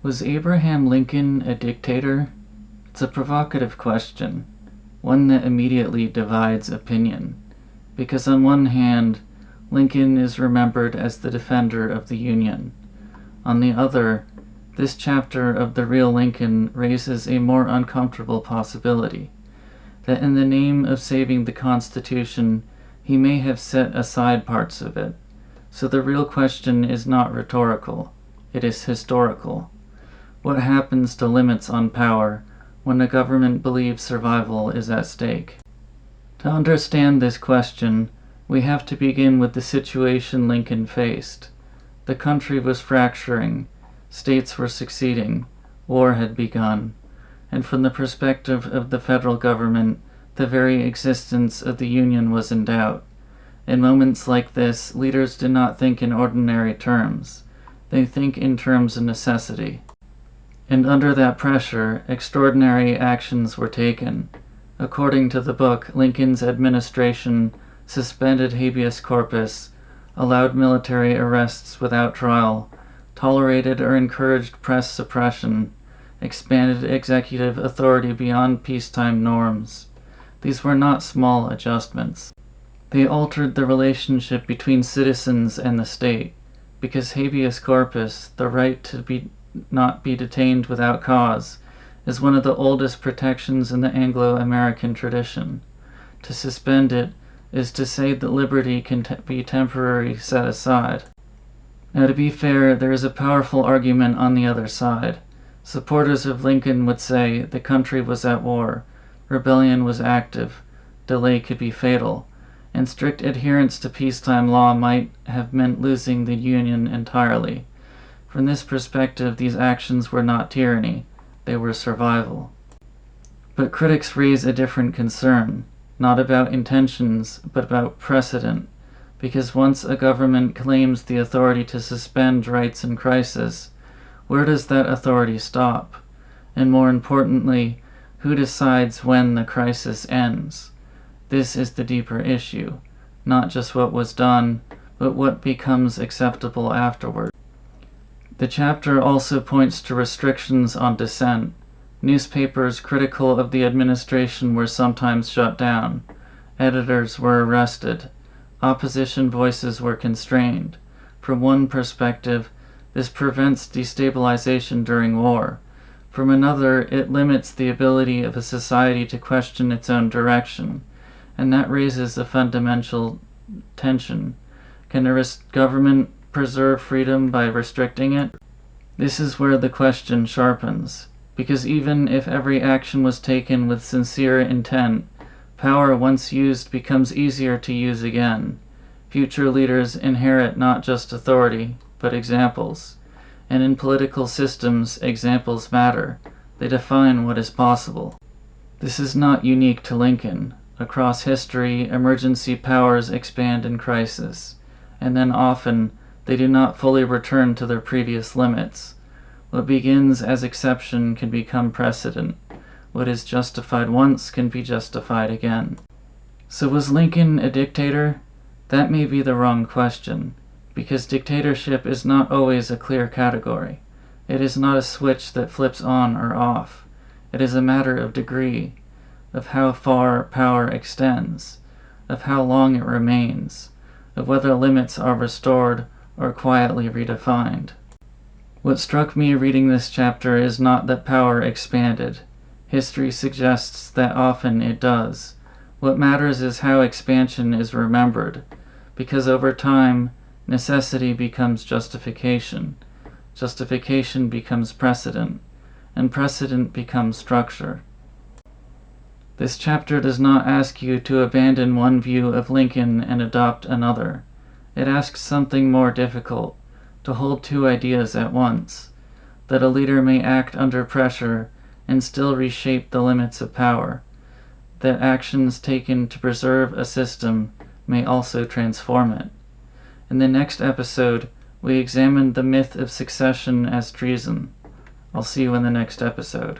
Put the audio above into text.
Was Abraham Lincoln a dictator? It's a provocative question, one that immediately divides opinion, because on one hand, Lincoln is remembered as the defender of the Union. On the other, this chapter of the real Lincoln raises a more uncomfortable possibility, that in the name of saving the Constitution, he may have set aside parts of it. So the real question is not rhetorical, it is historical. What happens to limits on power when a government believes survival is at stake? To understand this question, we have to begin with the situation Lincoln faced. The country was fracturing, states were seceding, war had begun, and from the perspective of the federal government, the very existence of the Union was in doubt. In moments like this, leaders do not think in ordinary terms. They think in terms of necessity. And under that pressure, extraordinary actions were taken. According to the book, Lincoln's administration suspended habeas corpus, allowed military arrests without trial, tolerated or encouraged press suppression, expanded executive authority beyond peacetime norms. These were not small adjustments. They altered the relationship between citizens and the state, because habeas corpus, the right to not be detained without cause, is one of the oldest protections in the Anglo-American tradition. To suspend it is to say that liberty can be temporarily set aside. Now, to be fair, there is a powerful argument on the other side. Supporters of Lincoln would say the country was at war, rebellion was active, delay could be fatal, and strict adherence to peacetime law might have meant losing the Union entirely. From this perspective, these actions were not tyranny, they were survival. But critics raise a different concern, not about intentions, but about precedent, because once a government claims the authority to suspend rights in crisis, where does that authority stop? And more importantly, who decides when the crisis ends? This is the deeper issue, not just what was done, but what becomes acceptable afterward. The chapter also points to restrictions on dissent. Newspapers critical of the administration were sometimes shut down. Editors were arrested. Opposition voices were constrained. From one perspective, this prevents destabilization during war. From another, it limits the ability of a society to question its own direction, and that raises a fundamental tension. Can a government preserve freedom by restricting it? This is where the question sharpens, because even if every action was taken with sincere intent, power once used becomes easier to use again. Future leaders inherit not just authority, but examples. And in political systems, examples matter. They define what is possible. This is not unique to Lincoln. Across history, emergency powers expand in crisis, and then often they do not fully return to their previous limits. What begins as exception can become precedent. What is justified once can be justified again. So was Lincoln a dictator? That may be the wrong question, because dictatorship is not always a clear category. It is not a switch that flips on or off. It is a matter of degree, of how far power extends, of how long it remains, of whether limits are restored or quietly redefined. What struck me reading this chapter is not that power expanded. History suggests that often it does. What matters is how expansion is remembered, because over time, necessity becomes justification, justification becomes precedent, and precedent becomes structure. This chapter does not ask you to abandon one view of Lincoln and adopt another. It asks something more difficult, to hold two ideas at once, that a leader may act under pressure and still reshape the limits of power, that actions taken to preserve a system may also transform it. In the next episode, we examine the myth of succession as treason. I'll see you in the next episode.